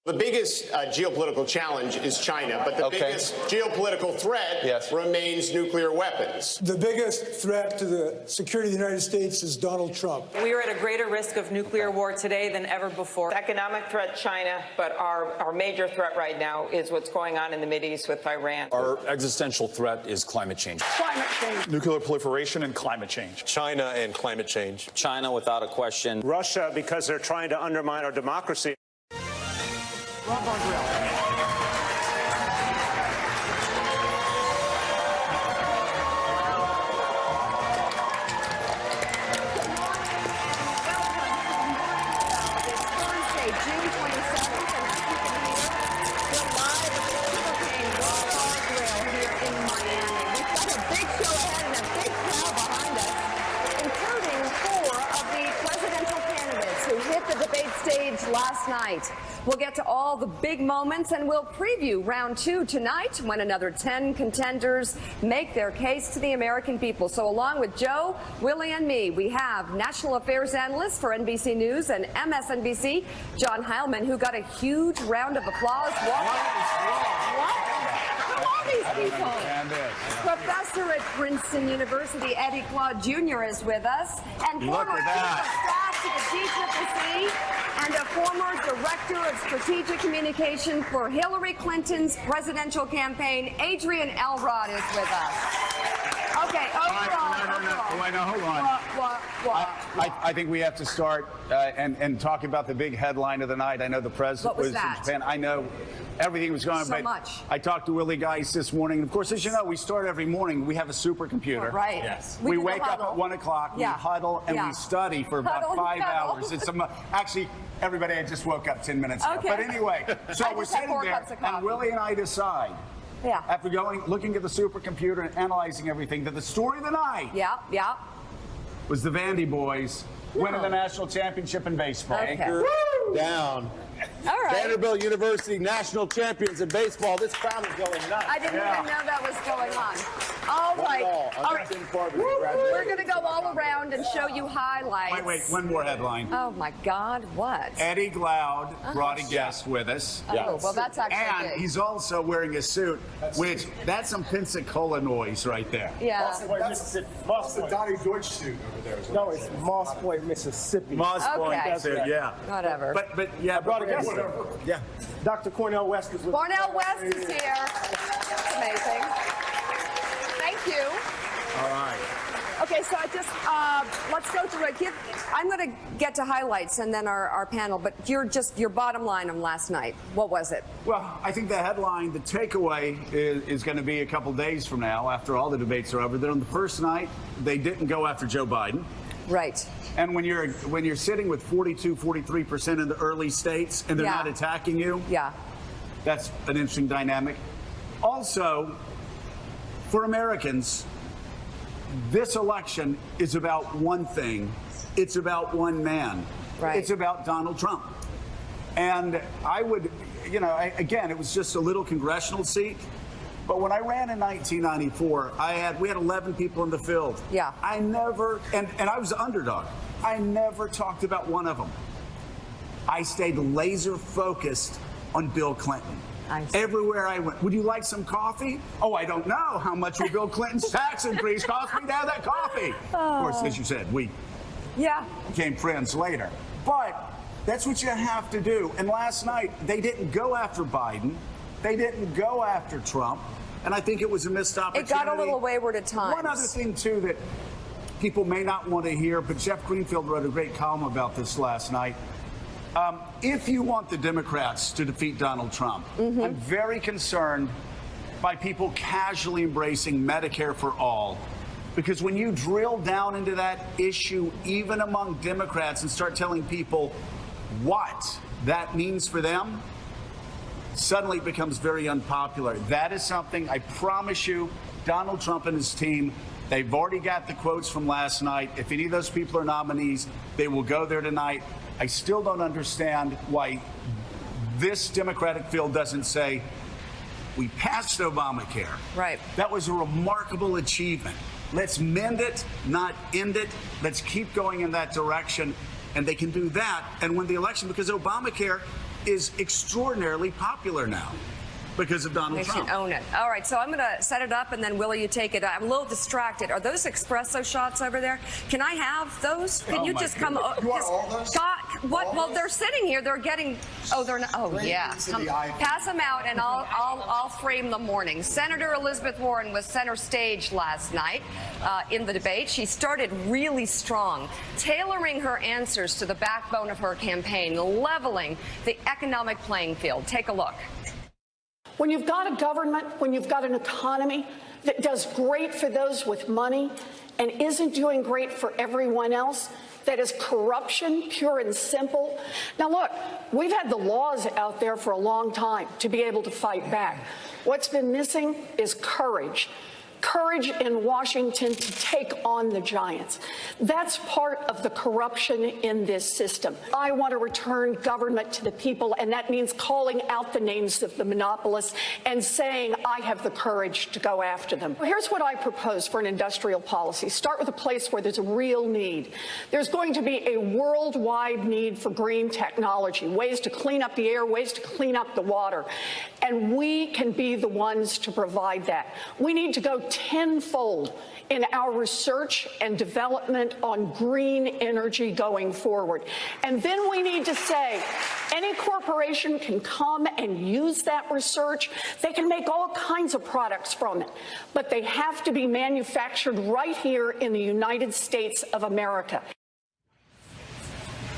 The biggest geopolitical challenge is China, but the biggest geopolitical threat remains nuclear weapons. The biggest threat to the security of the United States is Donald Trump. We are at a greater risk of nuclear war today than ever before. Economic threat, China, but our major threat right now is what's going on in the Mideast with Iran. Our existential threat is climate change. Climate change. Nuclear proliferation and climate change. China and climate change. China, without a question. Russia, because they're trying to undermine our democracy. Rob Bardrell. Last night. We'll get to all the big moments and we'll preview round 2 tonight when another 10 contenders make their case to the American people. So along with Joe, Willie, and me, we have national affairs analyst for NBC News and MSNBC, John Heilman, who got a huge round of applause. What? Who are these people? Professor at Princeton University, Eddie Glaude Jr. is with us, and former chief of staff to the GCCC and a former director of strategic communication for Hillary Clinton's presidential campaign, Adrian Elrod, is with us. Okay, hold on. I think we have to start and talk about the big headline of the night. I know the president was in Japan. I know everything was going on, but I talked to Willie Geist this morning. And of course, as you know, we start every morning. We have a supercomputer. Right. Yes. We wake up at 1 o'clock, we huddle, and we study for about 5 hours. It's actually, everybody, I just woke up 10 minutes ago. But anyway, so we're sitting there, and Willie and I decide, after looking at the supercomputer and analyzing everything, that the story of the night was the Vandy boys winning the national championship in baseball. Anchor down. All right. Vanderbilt University national champions in baseball. This crowd is going nuts. I didn't even know that was going on. All right. We're going to go all around and show you highlights. Wait, one more headline. Oh, my God, what? Eddie Glaude brought a guest with us. Oh, well, that's actually And he's also wearing a suit, that's some Pensacola noise right there. Yeah. That's the Donnie Deutsch suit over there. No, it's Moss Point, Mississippi. Moss Point, yeah. Whatever. But yeah, brought a guest. Yeah. Dr. Cornel West is with us. Cornel West is here. That's amazing. Thank you. All right. Okay, so let's go through it. I'm going to get to highlights and then our panel, but your bottom line on last night. What was it? Well, I think the headline, the takeaway is going to be a couple days from now, after all the debates are over. That on the first night, they didn't go after Joe Biden. Right. And when you're sitting with 42-43% in the early states and they're not attacking you, that's an interesting dynamic. Also, for Americans, this election is about one thing. It's about one man. Right. It's about Donald Trump. And I would, again, it was just a little congressional seat. But when I ran in 1994, we had 11 people in the field. Yeah. I never, and I was the underdog. I never talked about one of them. I stayed laser focused on Bill Clinton. Everywhere I went. Would you like some coffee? Oh, I don't know. How much will Bill Clinton's tax increase cost me to have that coffee? Of course, as you said, we became friends later. But that's what you have to do. And last night, they didn't go after Biden. They didn't go after Trump. And I think it was a missed opportunity. It got a little wayward at times. One other thing, too, that people may not want to hear, but Jeff Greenfield wrote a great column about this last night. If you want the Democrats to defeat Donald Trump, I'm very concerned by people casually embracing Medicare for all. Because when you drill down into that issue, even among Democrats, and start telling people what that means for them, suddenly it becomes very unpopular. That is something, I promise you, Donald Trump and his team, they've already got the quotes from last night. If any of those people are nominees, they will go there tonight. I still don't understand why this Democratic field doesn't say, we passed Obamacare. Right. That was a remarkable achievement. Let's mend it, not end it. Let's keep going in that direction. And they can do that and win the election, because Obamacare is extraordinarily popular now because of Donald They Trump. should own it. All right, so I'm going to set it up, and then, Willie, you take it. I'm a little distracted. Are those espresso shots over there? Can I have those? Can you just come? You want all those? God, what? All Well, those? they're sitting here. They're getting. Oh, they're not. Oh, yeah. Pass them out, and I'll frame the morning. Senator Elizabeth Warren was center stage last night in the debate. She started really strong, tailoring her answers to the backbone of her campaign, leveling the economic playing field. Take a look. When you've got a government, when you've got an economy that does great for those with money and isn't doing great for everyone else, that is corruption, pure and simple. Now, look, we've had the laws out there for a long time to be able to fight back. What's been missing is courage. Courage in Washington to take on the giants. That's part of the corruption in this system. I want to return government to the people, and that means calling out the names of the monopolists and saying I have the courage to go after them. Here's what I propose for an industrial policy. Start with a place where there's a real need. There's going to be a worldwide need for green technology, ways to clean up the air, ways to clean up the water. And we can be the ones to provide that. We need to go tenfold in our research and development on green energy going forward. And then we need to say any corporation can come and use that research. They can make all kinds of products from it, but they have to be manufactured right here in the United States of America.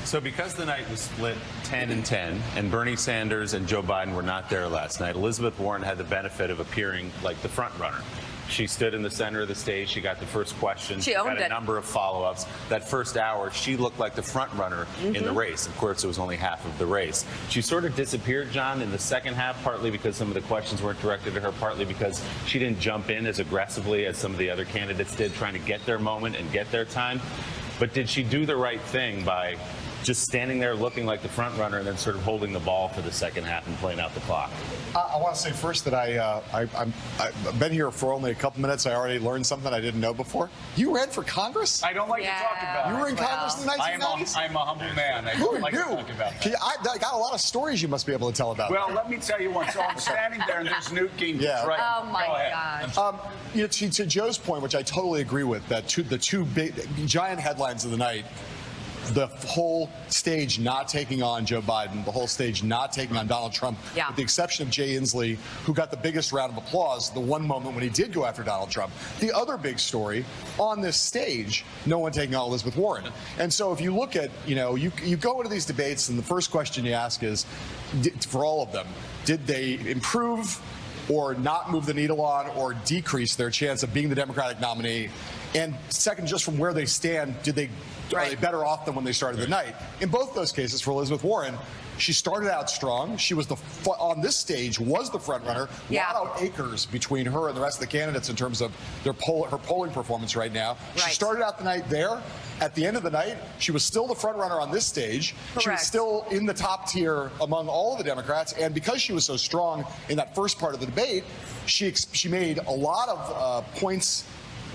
So because the night was split 10-10, and Bernie Sanders and Joe Biden were not there last night, Elizabeth Warren had the benefit of appearing like the front runner. She stood in the center of the stage. She got the first question. She owned had a it. number of follow-ups. That first hour, she looked like the front runner in the race. Of course, it was only half of the race. She sort of disappeared, John, in the second half, partly because some of the questions weren't directed to her, partly because she didn't jump in as aggressively as some of the other candidates did, trying to get their moment and get their time. But did she do the right thing by just standing there looking like the front runner and then sort of holding the ball for the second half and playing out the clock? I want to say first that I've been here for only a couple minutes. I already learned something I didn't know before. You ran for Congress? I don't like to talk about it. You were in Congress in the 1990s? I'm a humble man. I don't like to talk about that. I got a lot of stories you must be able to tell about. Well, let me tell you one. So I'm standing there, and there's Newt Gingrich. Yeah. Right. Oh, my gosh. You know, to Joe's point, which I totally agree with, that the two big, giant headlines of the night, the whole stage not taking on Joe Biden, the whole stage not taking on Donald Trump, with the exception of Jay Inslee, who got the biggest round of applause the one moment when he did go after Donald Trump. The other big story on this stage, no one taking on Elizabeth Warren. And so if you look at, you go into these debates and the first question you ask is, for all of them, did they improve or not move the needle on or decrease their chance of being the Democratic nominee? And second, just from where they stand, are they better off than when they started the night? In both those cases, for Elizabeth Warren, she started out strong. She was on this stage was the front runner. A lot of acres between her and the rest of the candidates in terms of her polling performance right now. She started out the night there. At the end of the night, she was still the front runner on this stage. Correct. She was still in the top tier among all of the Democrats. And because she was so strong in that first part of the debate, she made a lot of points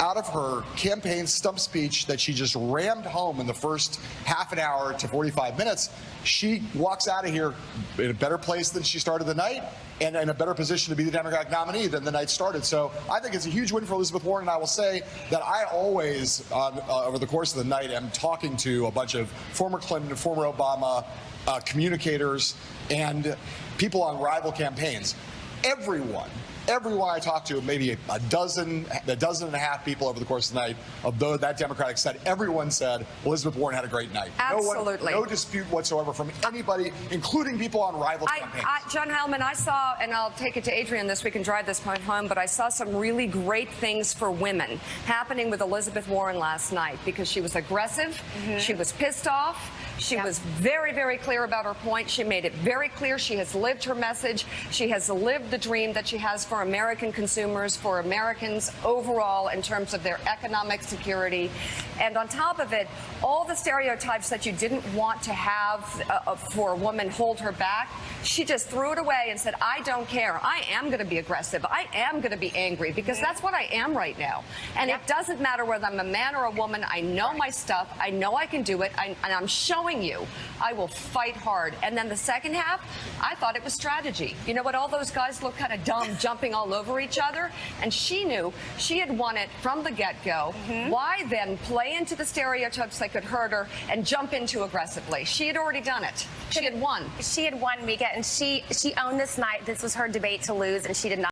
out of her campaign stump speech that she just rammed home in the first half an hour to 45 minutes. She walks out of here in a better place than she started the night and in a better position to be the Democratic nominee than the night started. So I think it's a huge win for Elizabeth Warren, and I will say that I always, over the course of the night, am talking to a bunch of former Clinton, former Obama communicators and people on rival campaigns. Everyone I talked to, maybe a dozen and a half people over the course of the night of that Democratic side, everyone said Elizabeth Warren had a great night. Absolutely. No dispute whatsoever from anybody, including people on rival campaigns. John Heilman, I saw, and I'll take it to Adrian this week and drive this point home, but I saw some really great things for women happening with Elizabeth Warren last night because she was aggressive, she was pissed off, she was very, very clear about her point. She made it very clear she has lived her message. She has lived the dream that she has for American consumers, for Americans overall in terms of their economic security. And on top of it, all the stereotypes that you didn't want to have for a woman hold her back, She just threw it away and said, I don't care. I am going to be aggressive. I am going to be angry because that's what I am right now. And it doesn't matter whether I'm a man or a woman. I know my stuff. I know I can do it. And I'm showing you I will fight hard. And then the second half, I thought it was strategy. You know what? All those guys look kind of dumb jumping all over each other. And she knew she had won it from the get-go. Why then play into the stereotypes that could hurt her and jump into aggressively? She had already done it. She had won. She had won, Mika, and she owned this night. This was her debate to lose, and she did not.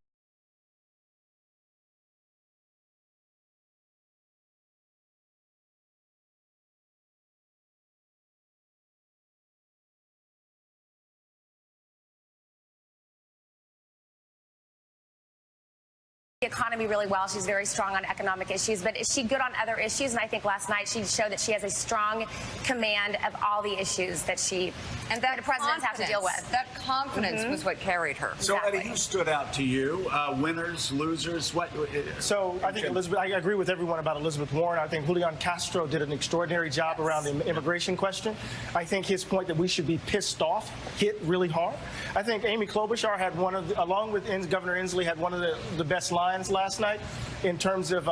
The economy really well. She's very strong on economic issues, but is she good on other issues? And I think last night she showed that she has a strong command of all the issues that she and that presidents have to deal with. That confidence was what carried her. So, Eddie, who stood out to you? Winners, losers? What? So I think Elizabeth. I agree with everyone about Elizabeth Warren. I think Julian Castro did an extraordinary job around the immigration question. I think his point that we should be pissed off hit really hard. I think Amy Klobuchar had one of, along with Governor Inslee, had one of the best lines last night in terms of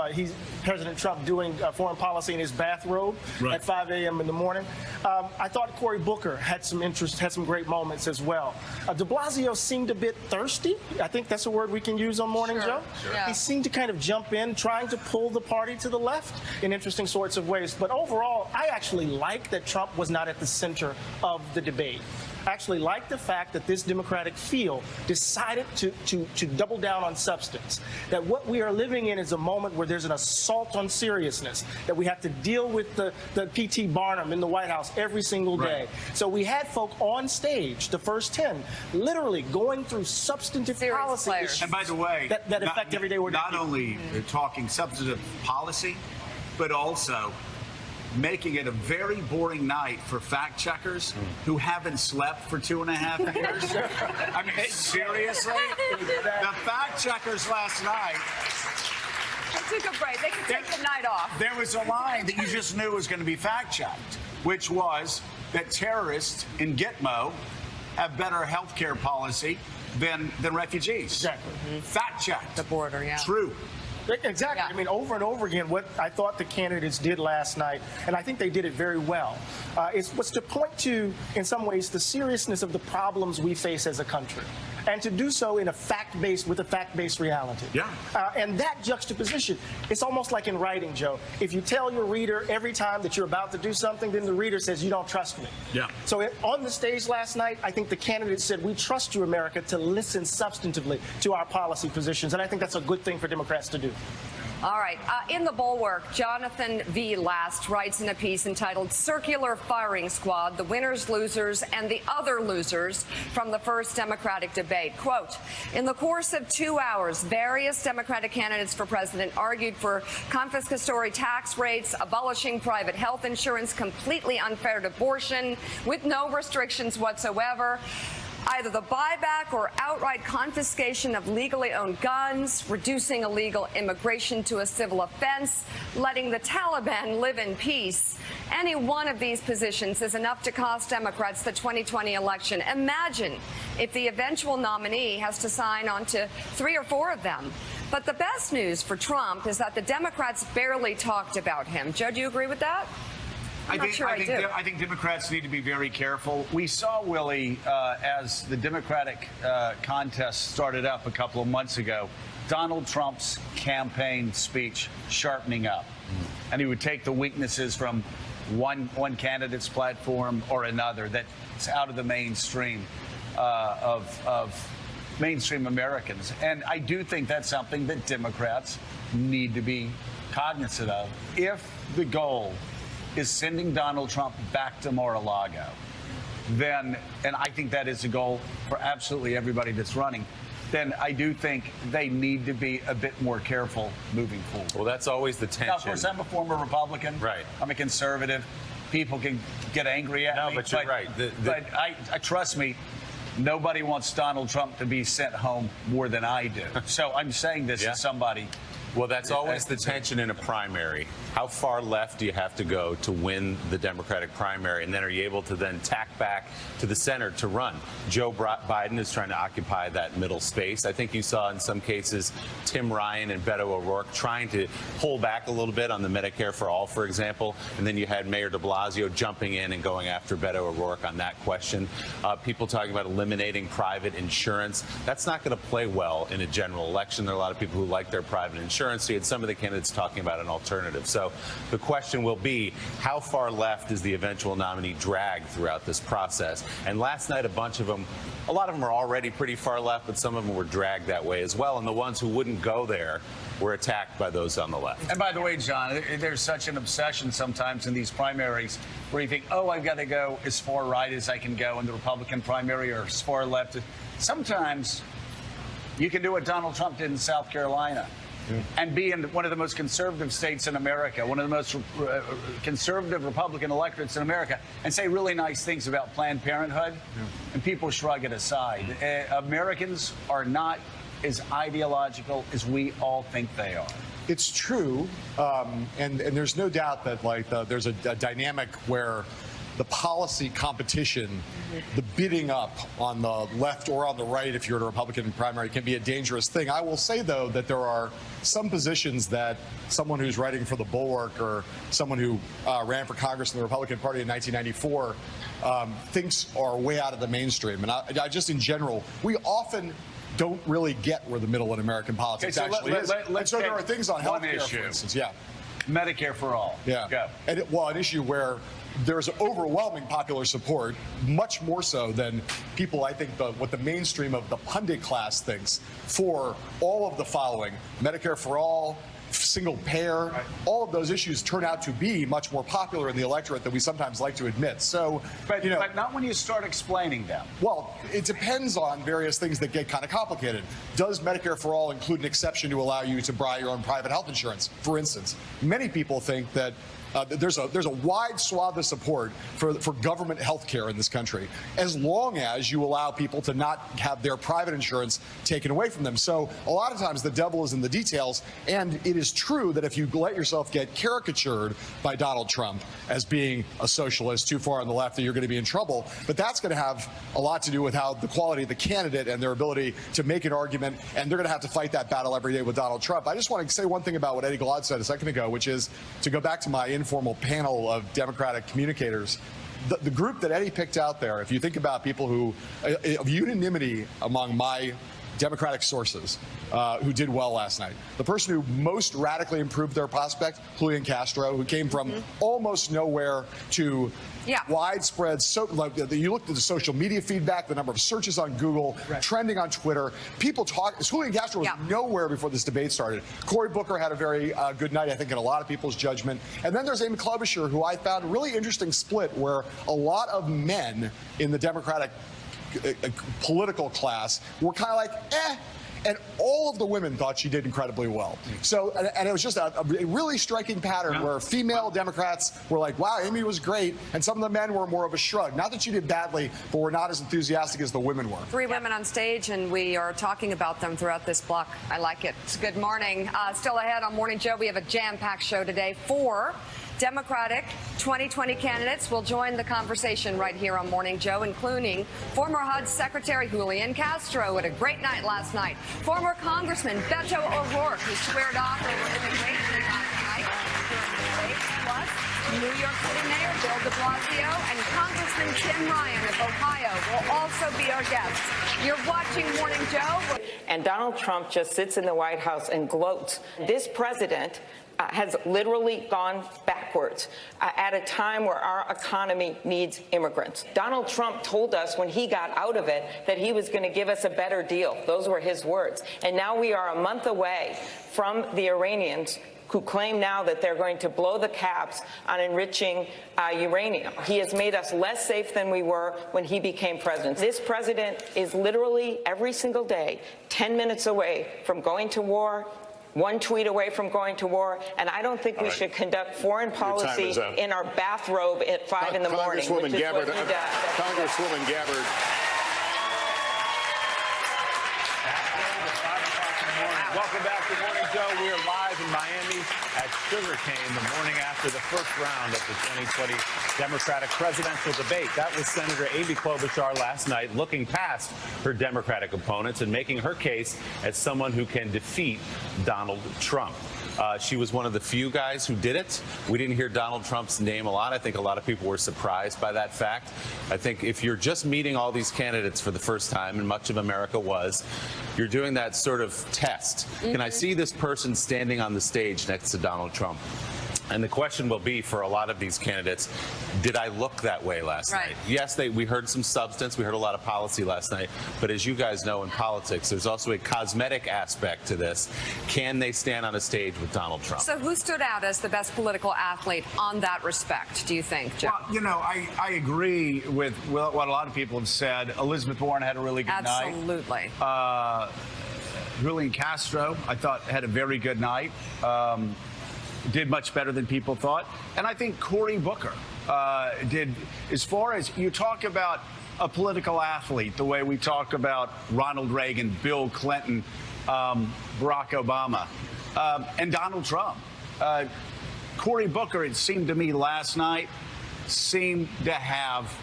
President Trump doing foreign policy in his bathrobe at 5 a.m. in the morning. I thought Cory Booker had some interest, had some great moments as well. De Blasio seemed a bit thirsty. I think that's a word we can use on Morning Joe. Yeah. He seemed to kind of jump in, trying to pull the party to the left in interesting sorts of ways. But overall, I actually like that Trump was not at the center of the debate. Actually like the fact that this Democratic field decided to double down on substance. That what we are living in is a moment where there's an assault on seriousness, that we have to deal with the P.T. Barnum in the White House every single day. So we had folk on stage, the first 10, literally going through substantive policy issues. And by the way, that affect everyday ordinary not only talking substantive policy, but also making it a very boring night for fact checkers who haven't slept for 2.5 years. I mean, seriously? The fact checkers last night. They took a break. They could take the night off. There was a line that you just knew was going to be fact checked, which was that terrorists in Gitmo have better health care policy than refugees. Exactly. Fact checked. The border, yeah. True. Exactly. Yeah. I mean, over and over again, what I thought the candidates did last night, and I think they did it very well, was to point to, in some ways, the seriousness of the problems we face as a country, and to do so in a with a fact-based reality. Yeah. And that juxtaposition, it's almost like in writing, Joe. If you tell your reader every time that you're about to do something, then the reader says, you don't trust me. Yeah. So on the stage last night, I think the candidates said, we trust you, America, to listen substantively to our policy positions, and I think that's a good thing for Democrats to do. All right. In the Bulwark, Jonathan V. Last writes in a piece entitled Circular Firing Squad, the Winners, Losers, and the Other Losers from the First Democratic Debate. Quote, in the course of 2 hours, various Democratic candidates for president argued for confiscatory tax rates, abolishing private health insurance, completely unfair abortion with no restrictions whatsoever, either the buyback or outright confiscation of legally owned guns, reducing illegal immigration to a civil offense, letting the Taliban live in peace. Any one of these positions is enough to cost Democrats the 2020 election. Imagine if the eventual nominee has to sign on to 3 or 4 of them. But the best news for Trump is that the Democrats barely talked about him. Joe, do you agree with that? I think Democrats need to be very careful. We saw, Willie, as the Democratic contest started up a couple of months ago, Donald Trump's campaign speech sharpening up. And he would take the weaknesses from one candidate's platform or another that's out of the mainstream of mainstream Americans. And I do think that's something that Democrats need to be cognizant of. If the goal is sending Donald Trump back to Mar-a-Lago, then, and I think that is a goal for absolutely everybody that's running, then I do think they need to be a bit more careful moving forward. Well, that's always the tension. Now, of course, I'm a former Republican. Right. I'm a conservative. People can get angry at me. No, but you're right. But I trust me, nobody wants Donald Trump to be sent home more than I do. So I'm saying this as somebody Well, that's always the tension in a primary. How far left do you have to go to win the Democratic primary? And then are you able to then tack back to the center to run? Joe Biden is trying to occupy that middle space. I think you saw in some cases Tim Ryan and Beto O'Rourke trying to pull back a little bit on the Medicare for All, for example. And then you had Mayor de Blasio jumping in and going after Beto O'Rourke on that question. People talking about eliminating private insurance. That's not going to play well in a general election. There are a lot of people who like their private insurance. You had some of the candidates talking about an alternative. So the question will be, how far left is the eventual nominee dragged throughout this process? And last night, a lot of them are already pretty far left, but some of them were dragged that way as well. And the ones who wouldn't go there were attacked by those on the left. And by the way, John, there's such an obsession sometimes in these primaries where you think, oh, I've got to go as far right as I can go in the Republican primary or as far left. Sometimes you can do what Donald Trump did in South Carolina. And be in one of the most conservative states in America, one of the most conservative Republican electorates in America, and say really nice things about Planned Parenthood, and people shrug it aside. Americans are as ideological as we all think they are. It's true, and there's no doubt that there's a dynamic where the policy competition, the bidding up on the left or on the right, if you're in a Republican primary, can be a dangerous thing. I will say, though, that there are some positions that someone who's writing for the Bulwark or someone who ran for Congress in the Republican Party in 1994 thinks are way out of the mainstream. And I just, in general, we often don't really get where the middle in American politics actually is. And so there are things on health care, for instance. Yeah. Medicare for all. Yeah. Go. And an issue where there's overwhelming popular support, much more so than people, I think, what the mainstream of the pundit class thinks, for all of the following: Medicare for all, single payer, all of those issues turn out to be much more popular in the electorate than we sometimes like to admit. So, but not when you start explaining them. Well, it depends on various things that get kind of complicated. Does Medicare for all include an exception to allow you to buy your own private health insurance, for instance? Many people think that there's a wide swath of support for government health care in this country, as long as you allow people to not have their private insurance taken away from them. So a lot of times the devil is in the details, and it is true that if you let yourself get caricatured by Donald Trump as being a socialist too far on the left, that you're going to be in trouble. But that's going to have a lot to do with how the quality of the candidate and their ability to make an argument, and they're going to have to fight that battle every day with Donald Trump. I just want to say one thing about what Eddie Glaude said a second ago, which is to go back to my informal panel of Democratic communicators. The group that Eddie picked out there, if you think about people who, of unanimity among my Democratic sources who did well last night, the person who most radically improved their prospect, Julian Castro, who came from almost nowhere to widespread. You looked at the social media feedback, the number of searches on Google, trending on Twitter. People talk. Julian Castro was nowhere before this debate started. Cory Booker had a very good night, I think, in a lot of people's judgment. And then there's Amy Klobuchar, who I found a really interesting split, where a lot of men in the Democratic political class were kind of like, and all of the women thought she did incredibly well. So, and it was just a really striking pattern where female Democrats were like, wow, Amy was great, and some of the men were more of a shrug. Not that she did badly, but were not as enthusiastic as the women were. 3 women on stage, and we are talking about them throughout this block. I like it. Good morning. Still ahead on Morning Joe, we have a jam-packed show today. 4 Democratic 2020 candidates will join the conversation right here on Morning Joe, including former HUD Secretary Julian Castro, had a great night last night. Former Congressman Beto O'Rourke, who squared off over immigration last night during the debate. Plus, New York City Mayor Bill de Blasio and Congressman Tim Ryan of Ohio will also be our guests. You're watching Morning Joe. And Donald Trump just sits in the White House and gloats. This president has literally gone backwards at a time where our economy needs immigrants. Donald Trump told us when he got out of it that he was going to give us a better deal. Those were his words. And now we are a month away from the Iranians who claim now that they're going to blow the caps on enriching uranium. He has made us less safe than we were when he became president. This president is literally every single day 10 minutes away from going to war, 1 tweet away from going to war, and I don't think we should conduct foreign policy in our bathrobe at 5 in the morning. Congresswoman Gabbard. Welcome back to Morning Joe. We are live in Miami at Sugarcane the morning after the first round of the 2020 Democratic presidential debate. That was Senator Amy Klobuchar last night, looking past her Democratic opponents and making her case as someone who can defeat Donald Trump. She was one of the few guys who did it. We didn't hear Donald Trump's name a lot. I think a lot of people were surprised by that fact. I think if you're just meeting all these candidates for the first time, and much of America was, you're doing that sort of test. Can I see this person standing on the stage next to Donald Trump? And the question will be for a lot of these candidates, did I look that way last night? Yes, we heard some substance. We heard a lot of policy last night. But as you guys know in politics, there's also a cosmetic aspect to this. Can they stand on a stage with Donald Trump? So who stood out as the best political athlete on that respect, do you think, Joe? Well, you know, I agree with what a lot of people have said. Elizabeth Warren had a really good night. Absolutely. Julian Castro, I thought, had a very good night. Did much better than people thought. And I think Cory Booker did, as far as you talk about a political athlete, the way we talk about Ronald Reagan, Bill Clinton, Barack Obama, and Donald Trump. Cory Booker, it seemed to me last night, seemed to have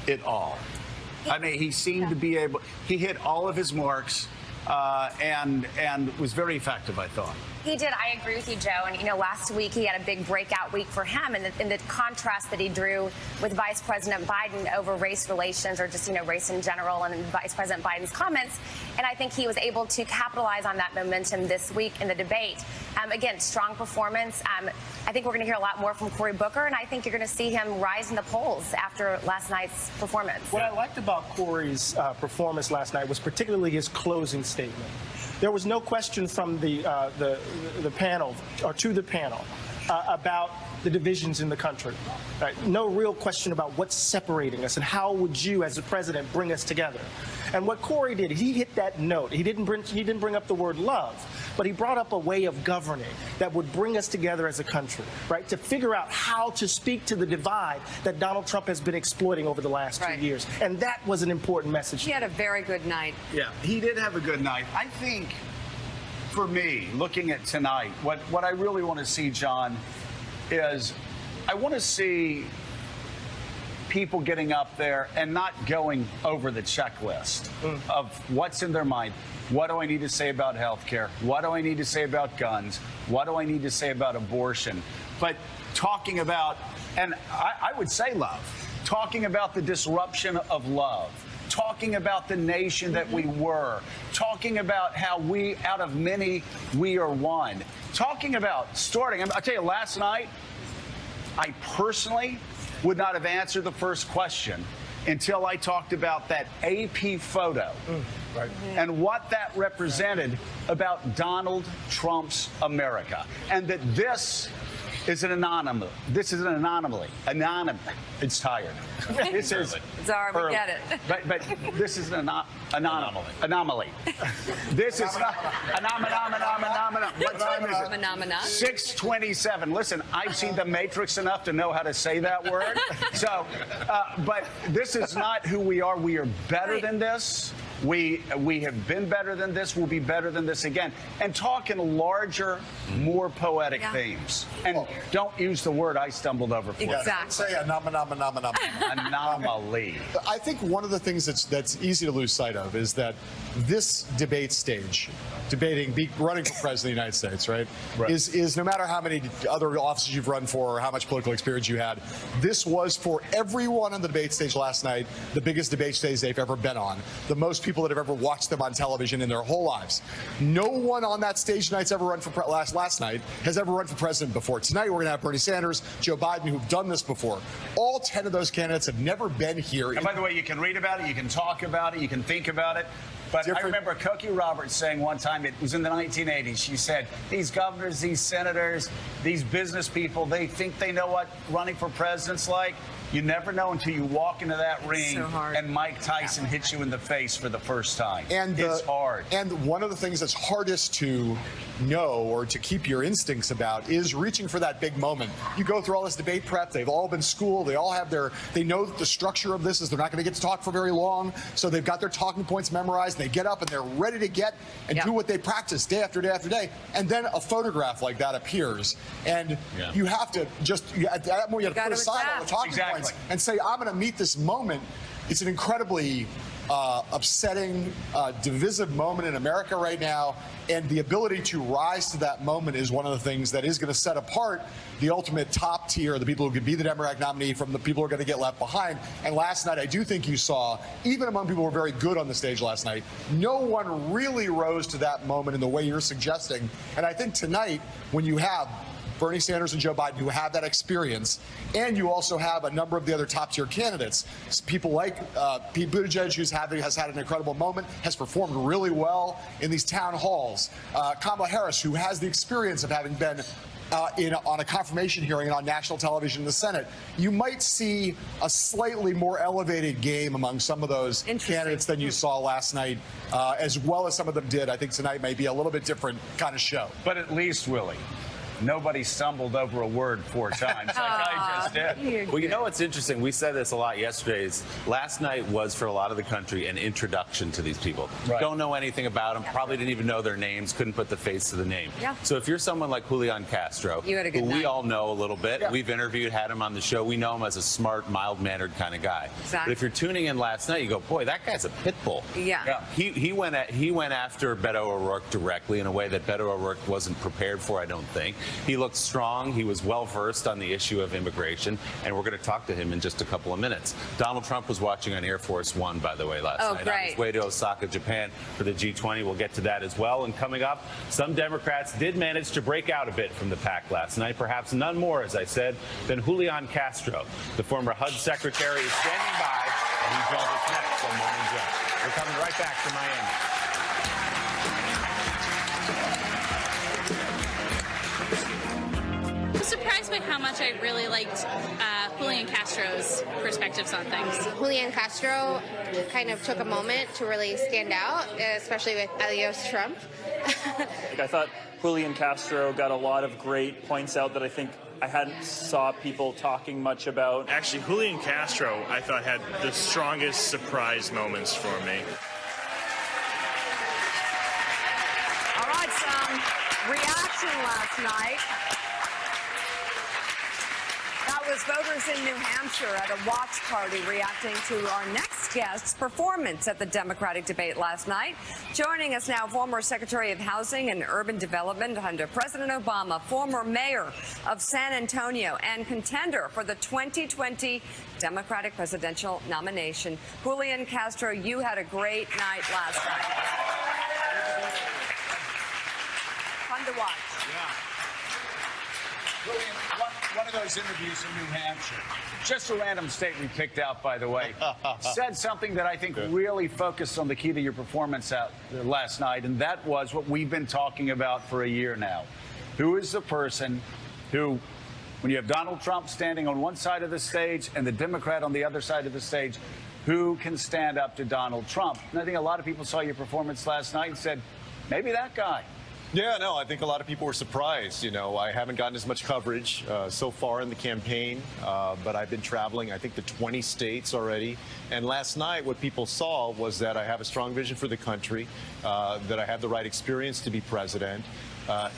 it all. I mean, he seemed to be able, he hit all of his marks and was very effective, I thought. He did. I agree with you, Joe. And, you know, last week he had a big breakout week for him, and the contrast that he drew with Vice President Biden over race relations, or just, you know, race in general, and Vice President Biden's comments. And I think he was able to capitalize on that momentum this week in the debate. Again, strong performance. I think we're going to hear a lot more from Cory Booker, and I think you're going to see him rise in the polls after last night's performance. What I liked about Cory's performance last night was particularly his closing statement. There was no question from the panel, or to the panel, about the divisions in the country. Right? No real question about what's separating us and how would you, as the president, bring us together. And what Cory did, he hit that note. He didn't bring up the word love, but he brought up a way of governing that would bring us together as a country, right? To figure out how to speak to the divide that Donald Trump has been exploiting over the last 2 years. And that was an important message. He had a very good night. Yeah, he did have a good night. I think, for me, looking at tonight, what I really want to see, John, is I want to see people getting up there and not going over the checklist of what's in their mind. What do I need to say about health care? What do I need to say about guns? What do I need to say about abortion? But talking about, and I would say love, talking about the disruption of love, talking about the nation that we were, talking about how we, out of many, we are one, talking about starting. I'll tell you, last night, I personally would not have answered the first question until I talked about that AP photo and what that represented about Donald Trump's America, and that this is an anomaly. This is an anomaly. It's tired. This is. Sorry, we get it. But this is an anomaly. This is not anomaly. What time is it? 6:27. Listen, I've seen The Matrix enough to know how to say that word. So, but this is not who we are. We are better than this. We have been better than this. We'll be better than this again. And talk in larger, more poetic themes. And don't use the word I stumbled over for. Exactly. Say anomaly. I think one of the things that's easy to lose sight of is that this debate stage, running for president of the United States, right, is no matter how many other offices you've run for or how much political experience you had, this was for everyone on the debate stage last night the biggest debate stage they've ever been on. The most people that have ever watched them on television in their whole lives. No one on that stage tonight's ever run for last night has ever run for president before. Tonight we're going to have Bernie Sanders, Joe Biden, who've done this before. All 10 of those candidates have never been here. And by the way, you can read about it, you can talk about it, you can think about it. But I remember Cokie Roberts saying one time, it was in the 1980s, she said, these governors, these senators, these business people, they think they know what running for president's like. You never know until you walk into that ring So hard. and Mike Tyson hits you in the face for the first time. And it's hard. And one of the things that's hardest to know or to keep your instincts about is reaching for that big moment. You go through all this debate prep. They've all been schooled. They all have they know that the structure of this is they're not going to get to talk for very long. So they've got their talking points memorized. And they get up and they're ready to get and do what they practice day after day after day. And then a photograph like that appears. And you have to at that point, you have to put aside all the talking points and say, I'm going to meet this moment. It's an incredibly upsetting, divisive moment in America right now. And the ability to rise to that moment is one of the things that is going to set apart the ultimate top tier, the people who could be the Democratic nominee from the people who are going to get left behind. And last night, I do think you saw, even among people who were very good on the stage last night, no one really rose to that moment in the way you're suggesting. And I think tonight, when you have Bernie Sanders and Joe Biden who have that experience, and you also have a number of the other top-tier candidates. People like Pete Buttigieg, who has had an incredible moment, has performed really well in these town halls. Kamala Harris, who has the experience of having been on a confirmation hearing and on national television in the Senate. You might see a slightly more elevated game among some of those candidates than you saw last night, as well as some of them did. I think tonight may be a little bit different kind of show. But at least, Willie, nobody stumbled over a word 4 times like I just did. Well, you know what's interesting? We said this a lot yesterday. Is last night was for a lot of the country an introduction to these people. Right. Don't know anything about them. Probably didn't even know their names. Couldn't put the face to the name. So if you're someone like Julian Castro, You had a good who we night. all know a little bit, we've interviewed, had him on the show. We know him as a smart, mild-mannered kind of guy. Exactly. But if you're tuning in last night, you go, boy, that guy's a pit bull. He went after Beto O'Rourke directly in a way that Beto O'Rourke wasn't prepared for, I don't think. He looked strong. He was well-versed on the issue of immigration, and we're going to talk to him in just a couple of minutes. Donald Trump was watching on Air Force One, by the way, last night on his way to Osaka, Japan for the G20. We'll get to that as well. And coming up, some Democrats did manage to break out a bit from the pack last night, perhaps none more, as I said, than Julian Castro. The former HUD secretary is standing by, and he joins us next on Morning Joe. We're coming right back to Miami. I was surprised by how much I really liked Julian Castro's perspectives on things. Julian Castro kind of took a moment to really stand out, especially with Elios Trump. I thought Julian Castro got a lot of great points out that I think I hadn't saw people talking much about. Actually, Julian Castro, I thought, had the strongest surprise moments for me. All right, some reaction last night. That was voters in New Hampshire at a watch party reacting to our next guest's performance at the Democratic debate last night. Joining us now, former Secretary of Housing and Urban Development under President Obama, former mayor of San Antonio, and contender for the 2020 Democratic presidential nomination. Julian Castro, you had a great night last night. Fun to watch. Julian, one of those interviews in New Hampshire, just a random state we picked out, by the way, said something that I think really focused on the key to your performance out last night, and that was what we've been talking about for a year now. Who is the person who, when you have Donald Trump standing on one side of the stage and the Democrat on the other side of the stage, who can stand up to Donald Trump? And I think a lot of people saw your performance last night and said, maybe that guy. Yeah, no, I think a lot of people were surprised. You know, I haven't gotten as much coverage so far in the campaign, but I've been traveling, I think, to 20 states already. And last night, what people saw was that I have a strong vision for the country, that I have the right experience to be president,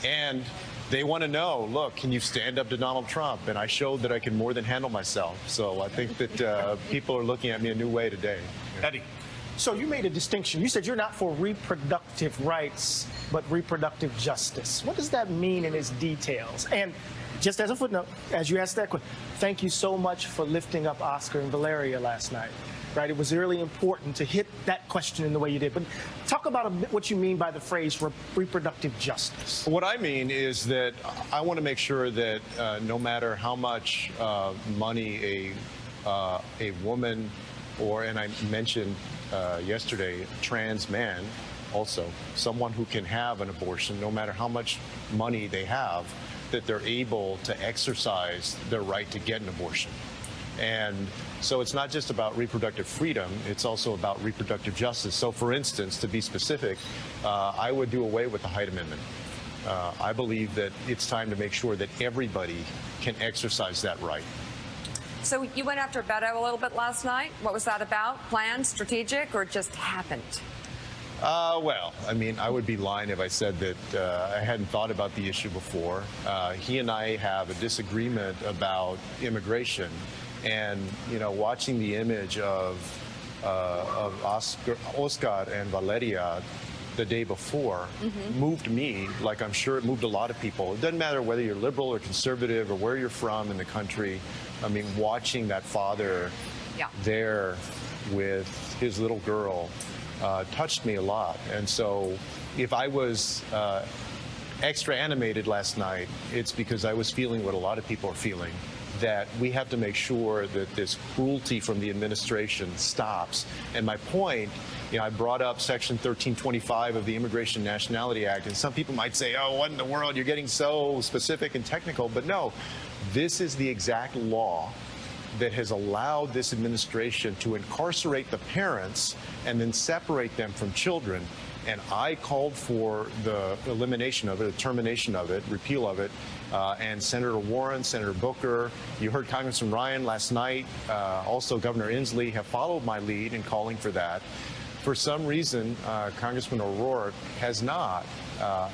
and they want to know, look, can you stand up to Donald Trump? And I showed that I can more than handle myself. So I think that people are looking at me a new way today. Eddie. So you made a distinction. You said you're not for reproductive rights, but reproductive justice. What does that mean in its details? And just as a footnote, as you asked that question, thank you so much for lifting up Oscar and Valeria last night. Right? It was really important to hit that question in the way you did. But talk about what you mean by the phrase reproductive justice. What I mean is that I want to make sure that no matter how much money a woman and I mentioned yesterday, trans man, also someone who can have an abortion, no matter how much money they have, that they're able to exercise their right to get an abortion. And so it's not just about reproductive freedom, it's also about reproductive justice. So for instance, to be specific, I would do away with the Hyde Amendment. I believe that it's time to make sure that everybody can exercise that right. So you went after Beto a little bit last night. What was that about? Planned, strategic, or just happened? Well, I mean, I would be lying if I said that I hadn't thought about the issue before. He and I have a disagreement about immigration. And, you know, watching the image of Oscar and Valeria the day before moved me, like I'm sure it moved a lot of people. It doesn't matter whether you're liberal or conservative or where you're from in the country. I mean, watching that father there with his little girl touched me a lot. And so if I was extra animated last night, it's because I was feeling what a lot of people are feeling, that we have to make sure that this cruelty from the administration stops. And my point, you know, I brought up Section 1325 of the Immigration and Nationality Act, and some people might say, oh, what in the world, you're getting so specific and technical. But no, this is the exact law that has allowed this administration to incarcerate the parents and then separate them from children. And I called for the elimination of it, the termination of it, repeal of it. And Senator Warren, Senator Booker, you heard Congressman Ryan last night, also Governor Inslee have followed my lead in calling for that. For some reason, Congressman O'Rourke has not.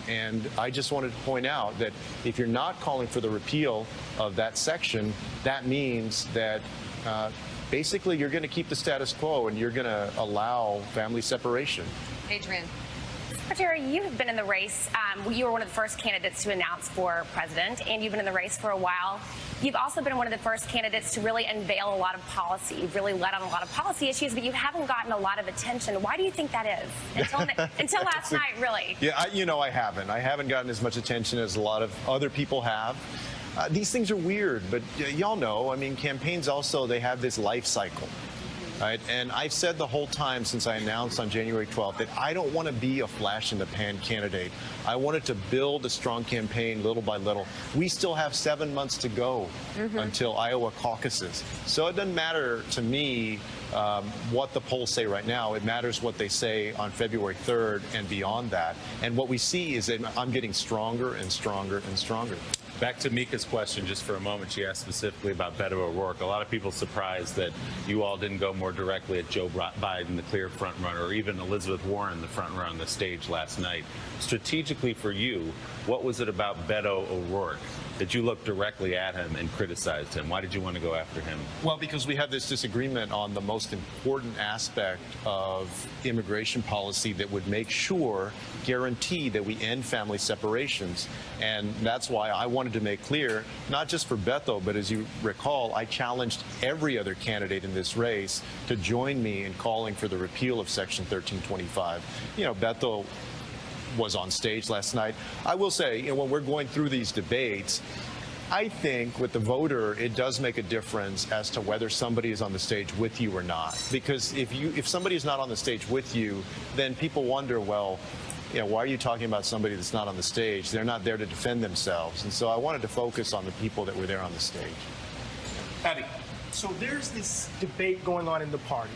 And I just wanted to point out that if you're not calling for the repeal of that section, that means that basically you're going to keep the status quo and you're going to allow family separation. Adrian. Secretary, you have been in the race. You were one of the first candidates to announce for president, and you've been in the race for a while. You've also been one of the first candidates to really unveil a lot of policy. You've really led on a lot of policy issues, but you haven't gotten a lot of attention. Why do you think that is? Until last night, really. Yeah, you know, I haven't. I haven't gotten as much attention as a lot of other people have. These things are weird, but y'all know, I mean, campaigns also, they have this life cycle. Right? And I've said the whole time since I announced on January 12th that I don't want to be a flash-in-the-pan candidate. I wanted to build a strong campaign little by little. We still have 7 months to go until Iowa caucuses. So it doesn't matter to me what the polls say right now. It matters what they say on February 3rd and beyond that. And what we see is that I'm getting stronger and stronger and stronger. Back to Mika's question just for a moment. She asked specifically about Beto O'Rourke. A lot of people surprised that you all didn't go more directly at Joe Biden, the clear front runner, or even Elizabeth Warren, the front runner on the stage last night. Strategically for you, what was it about Beto O'Rourke that you looked directly at him and criticized him? Why did you want to go after him? Well, because we have this disagreement on the most important aspect of immigration policy that would make sure, guarantee that we end family separations. And that's why I wanted to make clear, not just for Beto, but as you recall, I challenged every other candidate in this race to join me in calling for the repeal of Section 1325. You know, Beto was on stage last night. I will say, you know, when we're going through these debates, I think with the voter, it does make a difference as to whether somebody is on the stage with you or not. Because if somebody is not on the stage with you, then people wonder, well, you know, why are you talking about somebody that's not on the stage? They're not there to defend themselves. And so I wanted to focus on the people that were there on the stage. Eddie. So there's this debate going on in the party,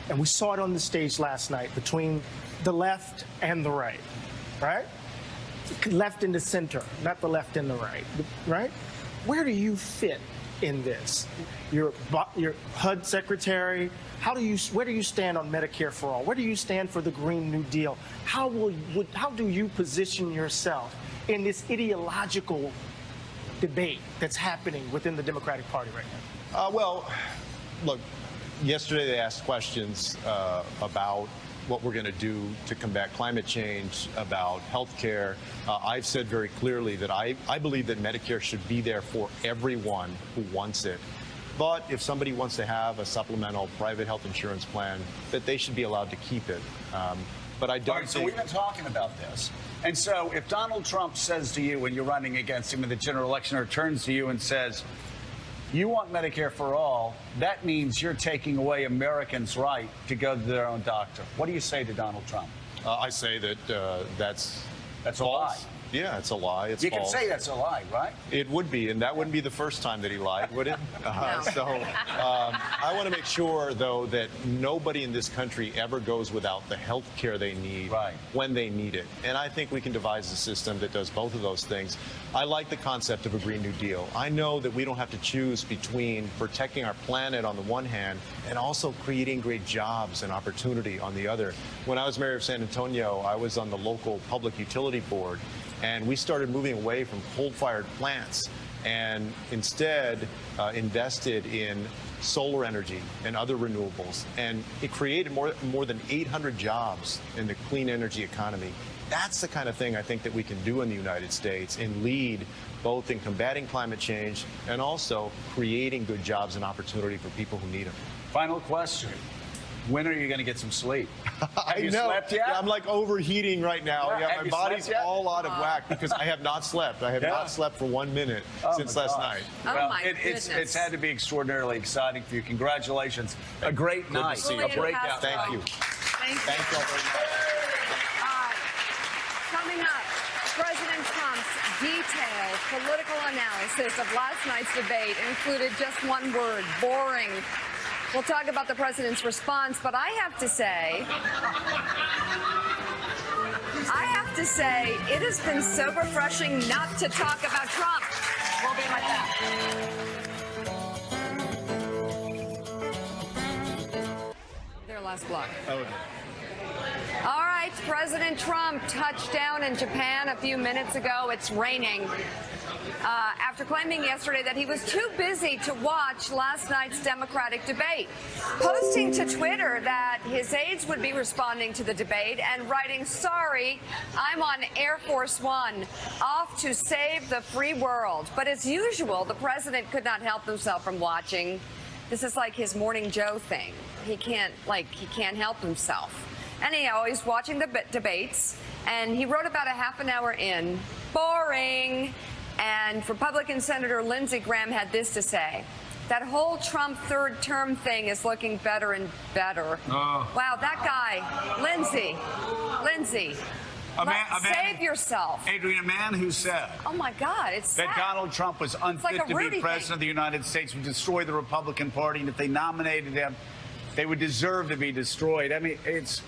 and we saw it on the stage last night between the left and the right. Right? Left and the center, not the left and the right. Right? Where do you fit in this? You're HUD secretary. Where do you stand on Medicare for all? Where do you stand for the Green New Deal? How do you position yourself in this ideological debate that's happening within the Democratic Party right now? Well, look, yesterday they asked questions about what we're going to do to combat climate change, about health care. I've said very clearly that I believe that Medicare should be there for everyone who wants it. But if somebody wants to have a supplemental private health insurance plan, that they should be allowed to keep it. But I don't All right, so we've been talking about this. And so if Donald Trump says to you when you're running against him in the general election, or turns to you and says, you want Medicare for all, that means you're taking away Americans' right to go to their own doctor. What do you say to Donald Trump? I say that that's a lie. Yeah, it's a lie. It's You false. can say that's a lie, right? It would be, and that wouldn't be the first time that he lied, would it? I want to make sure, though, that nobody in this country ever goes without the health care they need when they need it. And I think we can devise a system that does both of those things. I like the concept of a Green New Deal. I know that we don't have to choose between protecting our planet on the one hand and also creating great jobs and opportunity on the other. When I was mayor of San Antonio, I was on the local public utility board, and we started moving away from coal-fired plants and instead invested in solar energy and other renewables. And it created more than 800 jobs in the clean energy economy. That's the kind of thing I think that we can do in the United States and lead both in combating climate change and also creating good jobs and opportunity for people who need them. Final question. When are you going to get some sleep? Have you know. slept yet? Yeah, I'm like overheating right now. Yeah, Yeah, have my you body's slept yet? all out of whack because I have not slept. I have not slept for 1 minute since my last gosh. night. Well, it's had to be extraordinarily exciting for you. Congratulations. A great night. To see you. A breakout. Thank you. Thank you. Thank you all very much. Coming up, President Trump's detailed political analysis of last night's debate included just one word: boring. We'll talk about the president's response, but I have to say, it has been so refreshing not to talk about Trump. We'll be right back. Their last block. Oh. All right, President Trump touched down in Japan a few minutes ago. It's raining. After claiming yesterday that he was too busy to watch last night's Democratic debate, posting to Twitter that his aides would be responding to the debate and writing, "Sorry, I'm on Air Force One, off to save the free world." But as usual, the president could not help himself from watching. This is like his Morning Joe thing. He can't help himself. Anyhow, he's watching the debates, and he wrote about a half an hour in, boring. And Republican Senator Lindsey Graham had this to say: that whole Trump third term thing is looking better and better. Wow, that guy, Lindsey, save yourself. Adrian, a man who said, oh my God, it's sad. that Donald Trump was unfit to be president of the United States, would destroy the Republican Party, and if they nominated him, they would deserve to be destroyed. I mean, it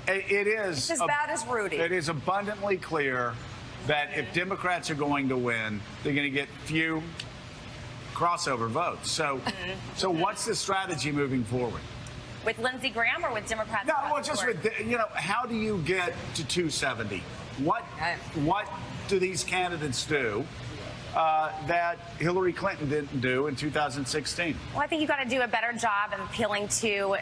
is. It's as bad as Rudy. It is abundantly clear that if Democrats are going to win, they're going to get few crossover votes. So what's the strategy moving forward? With Lindsey Graham or with Democrats? No, well, just with, how do you get to 270? What do these candidates do that Hillary Clinton didn't do in 2016? Well, I think you've got to do a better job of appealing to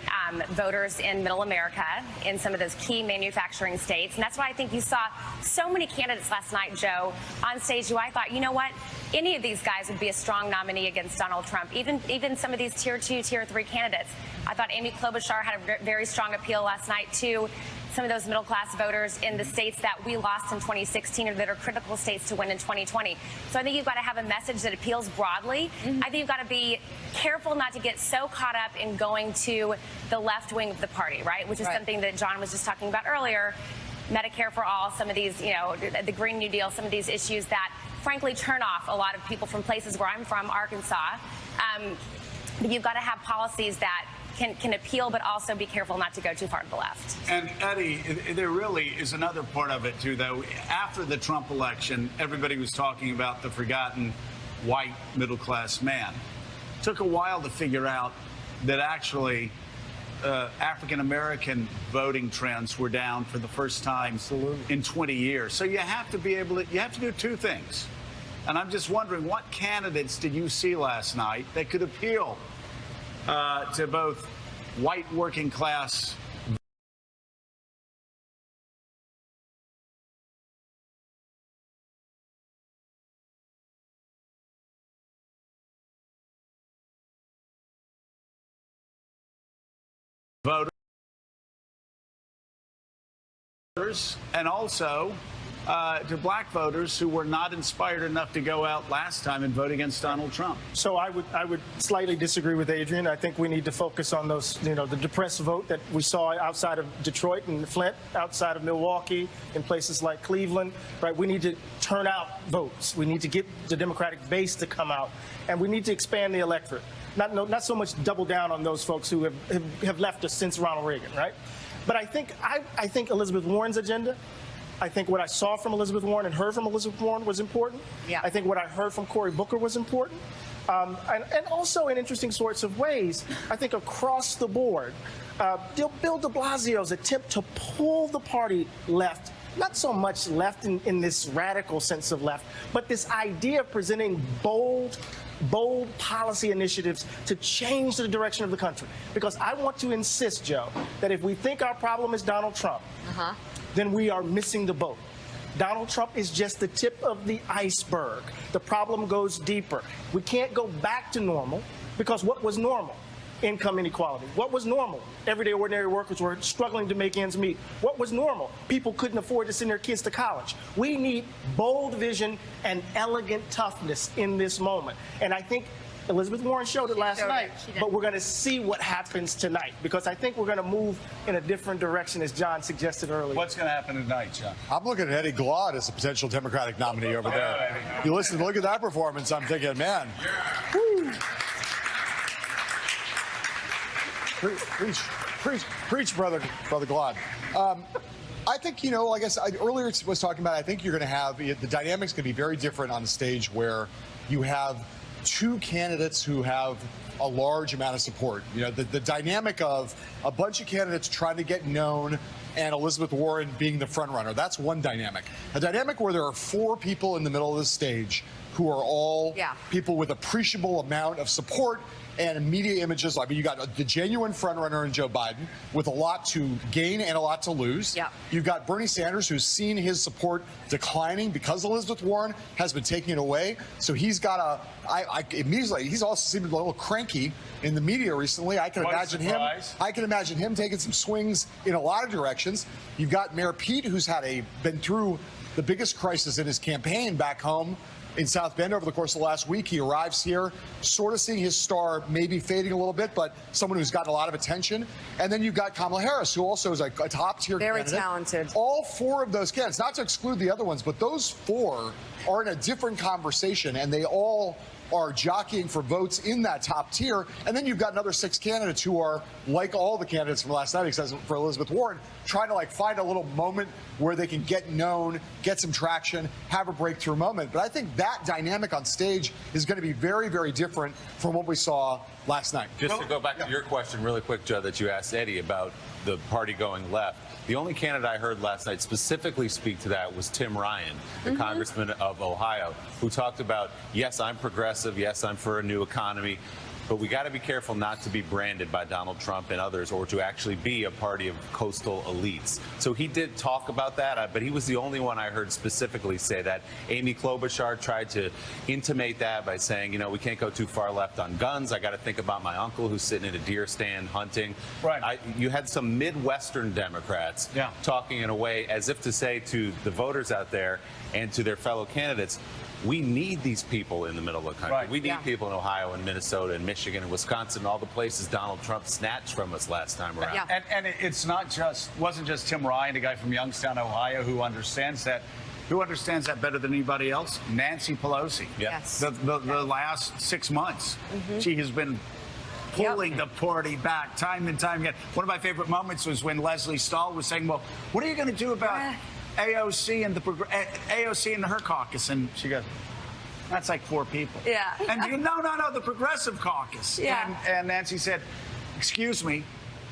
voters in Middle America, in some of those key manufacturing states. And that's why I think you saw so many candidates last night, Joe, on stage who I thought, you know what, any of these guys would be a strong nominee against Donald Trump, even some of these tier 2, tier 3 candidates. I thought Amy Klobuchar had a very strong appeal last night, too. Some of those middle-class voters in the states that we lost in 2016 or that are critical states to win in 2020. So I think you've got to have a message that appeals broadly. I think you've got to be careful not to get so caught up in going to the left wing of the party, right? Which is something that John was just talking about earlier. Medicare for all, some of these, the Green New Deal, some of these issues that, frankly, turn off a lot of people from places where I'm from, Arkansas. But you've got to have policies that can appeal, but also be careful not to go too far to the left. And Eddie, there really is another part of it, too, though. After the Trump election, everybody was talking about the forgotten white middle-class man. It took a while to figure out that actually African-American voting trends were down for the first time in 20 years. So you have to be able to, you have to do two things. And I'm just wondering, what candidates did you see last night that could appeal to both white working class voters and also to black voters who were not inspired enough to go out last time and vote against Donald Trump. So I would slightly disagree with Adrian. I think we need to focus on those, the depressed vote that we saw outside of Detroit and Flint, outside of Milwaukee, in places like Cleveland. Right? We need to turn out votes. We need to get the Democratic base to come out, and we need to expand the electorate. Not so much double down on those folks who have left us since Ronald Reagan. Right? But I think Elizabeth Warren's agenda. I think what I saw from Elizabeth Warren and heard from Elizabeth Warren was important. Yeah. I think what I heard from Cory Booker was important. And also in interesting sorts of ways, I think across the board, Bill de Blasio's attempt to pull the party left, not so much left in this radical sense of left, but this idea of presenting bold policy initiatives to change the direction of the country. Because I want to insist, Joe, that if we think our problem is Donald Trump, then we are missing the boat. Donald Trump is just the tip of the iceberg. The problem goes deeper. We can't go back to normal because what was normal? Income inequality. What was normal? Everyday ordinary workers were struggling to make ends meet. What was normal? People couldn't afford to send their kids to college. We need bold vision and elegant toughness in this moment. And I think Elizabeth Warren showed it last night, but we're going to see what happens tonight because I think we're going to move in a different direction, as John suggested earlier. What's going to happen tonight, John? I'm looking at Eddie Glaude as a potential Democratic nominee over there. You look at that performance, I'm thinking, man. Preach, brother Glaude. I think, like I said, earlier was talking about, I think you're going to have, the dynamic's going to be very different on the stage where you have two candidates who have a large amount of support. The dynamic of a bunch of candidates trying to get known and Elizabeth Warren being the front runner. That's one dynamic. A dynamic where there are four people in the middle of the stage who are all people with appreciable amount of support and media images. I mean, you got the genuine frontrunner in Joe Biden with a lot to gain and a lot to lose. Yeah. You've got Bernie Sanders, who's seen his support declining because Elizabeth Warren has been taking it away. So he's got immediately, he's also seemed a little cranky in the media recently. I can imagine him taking some swings in a lot of directions. You've got Mayor Pete, who's been through the biggest crisis in his campaign back home in South Bend over the course of the last week. He arrives here, sort of seeing his star maybe fading a little bit, but someone who's gotten a lot of attention. And then you've got Kamala Harris, who also is a top-tier candidate. Very talented. All four of those candidates, not to exclude the other ones, but those four are in a different conversation, and they all are jockeying for votes in that top tier. And then you've got another six candidates who are, like all the candidates from last night, except for Elizabeth Warren, trying to find a little moment where they can get known, get some traction, have a breakthrough moment. But I think that dynamic on stage is going to be very, very different from what we saw last night. Just to go back to your question really quick, Joe, that you asked Eddie about the party going left. The only candidate I heard last night specifically speak to that was Tim Ryan, the congressman of Ohio, who talked about, yes, I'm progressive, yes, I'm for a new economy, but we got to be careful not to be branded by Donald Trump and others or to actually be a party of coastal elites. So he did talk about that, but he was the only one I heard specifically say that. Amy Klobuchar tried to intimate that by saying, we can't go too far left on guns. I got to think about my uncle who's sitting in a deer stand hunting. Right. You had some Midwestern Democrats talking in a way as if to say to the voters out there and to their fellow candidates, we need these people in the middle of the country. We need people in Ohio and Minnesota and Michigan and Wisconsin and all the places Donald Trump snatched from us last time around. And it's wasn't just Tim Ryan, the guy from Youngstown, Ohio, who understands that. Who understands that better than anybody else? Nancy Pelosi. Yes. The last 6 months, she has been pulling the party back time and time again. One of my favorite moments was when Leslie Stahl was saying, well, what are you going to do about AOC and her caucus? And she goes, that's like four people. Yeah. And no, the Progressive Caucus. Yeah. And Nancy said, excuse me,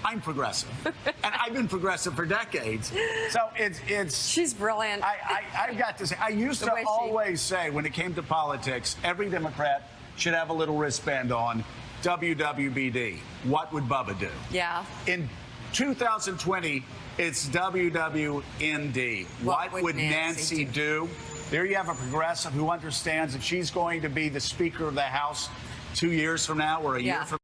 I'm progressive. And I've been progressive for decades. So it's she's brilliant. I've got to say, I used to always say when it came to politics, every Democrat should have a little wristband on. WWBD. What would Bubba do? Yeah. In 2020, it's WWND. What would Nancy do? There you have a progressive who understands if she's going to be the Speaker of the House 2 years from now or a year from now.